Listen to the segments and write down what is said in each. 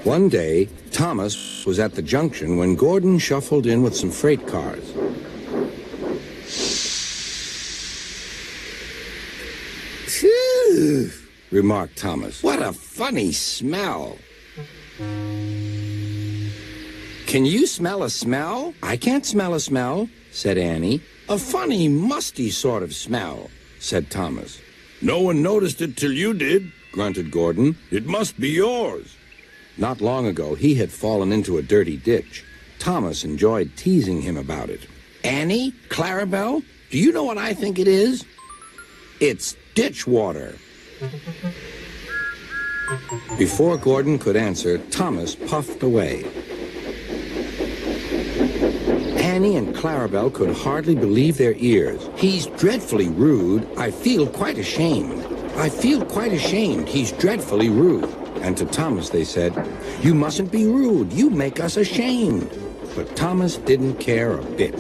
One day, Thomas was at the junction when Gordon shuffled in with some freight cars. Phew, Remarked Thomas. what a funny smell. Can you smell a smell? I can't smell a smell, said Annie. A funny, musty sort of smell, Said Thomas. No one noticed it till you did. Grunted Gordon. It must be yours. Not long ago, he had fallen into a dirty ditch. Thomas enjoyed teasing him about it. Annie, Clarabelle, do you know what I think it is? It's ditch water. Before Gordon could answer, Thomas puffed away. Annie and Clarabelle could hardly believe their ears. He's dreadfully rude. I feel quite ashamed. I feel quite ashamed. He's dreadfully rude. And to Thomas they said, You mustn't be rude. You make us ashamed. but Thomas didn't care a bit.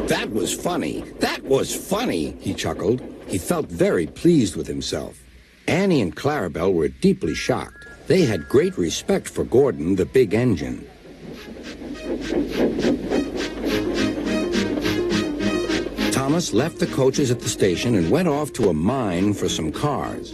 That was funny. That was funny, He chuckled. He felt very pleased with himself. Annie and Clarabelle were deeply shocked. They had great respect for Gordon, the big engine. Thomas left the coaches at the station and went off to a mine for some cars.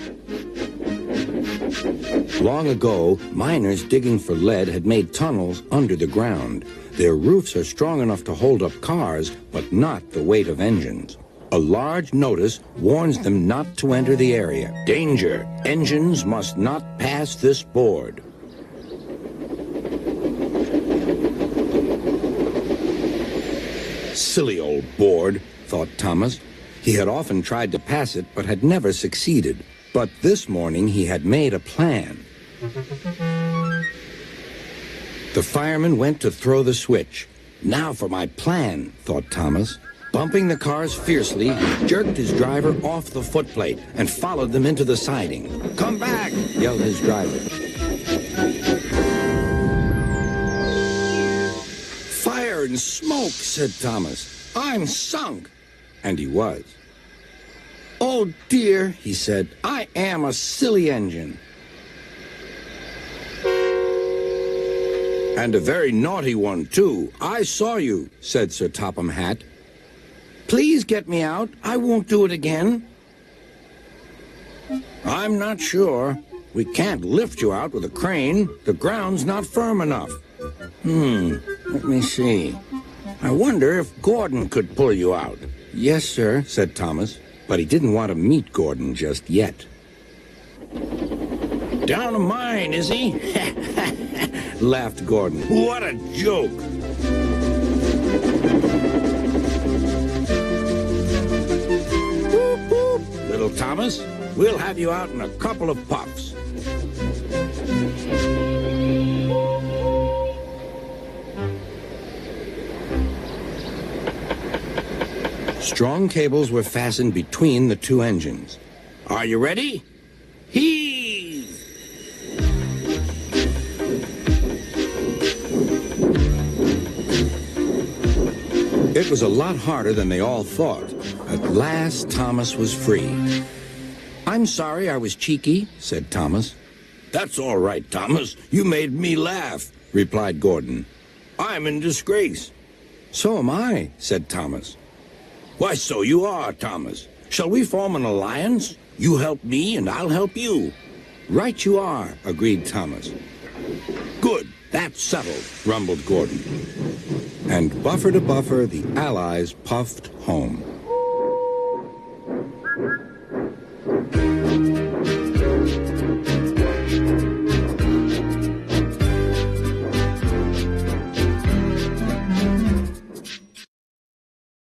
Long ago, miners digging for lead had made tunnels under the ground. Their roofs are strong enough to hold up cars, but not the weight of engines. A large notice warns them not to enter the area. Danger! Engines must not pass this board. Silly old board, thought Thomas. He had often tried to pass it, but had never succeeded. But this morning he had made a plan. The fireman went to throw the switch. Now for my plan, thought Thomas. Bumping the cars fiercely, he jerked his driver off the footplate and followed them into the siding. "Come back!" yelled his driver. "Fire and smoke," said Thomas. "I'm sunk." And he was. "Oh dear," he said, "I am a silly engine." "And a very naughty one, too. I saw you," said Sir Topham Hatt. "Please get me out. I won't do it again." "I'm not sure. We can't lift you out with a crane. The ground's not firm enough. Let me see. I wonder if Gordon could pull you out." "Yes, sir," said Thomas, but he didn't want to meet Gordon just yet. "Down a mine, is he?" laughed Gordon. "What a joke!" "Whoop, whoop, little Thomas. We'll have you out in a couple of puffs." Strong cables were fastened between the two engines. "Are you ready? Heave!" It was a lot harder than they all thought. At last, Thomas was free. "I'm sorry I was cheeky," said Thomas. "That's all right, Thomas. You made me laugh," replied Gordon. "I'm in disgrace." "So am I," said Thomas. "Why, so you are, Thomas. Shall we form an alliance? You help me and I'll help you." "Right you are," agreed Thomas. "Good. That's settled," rumbled Gordon. And buffer to buffer, the Allies puffed home.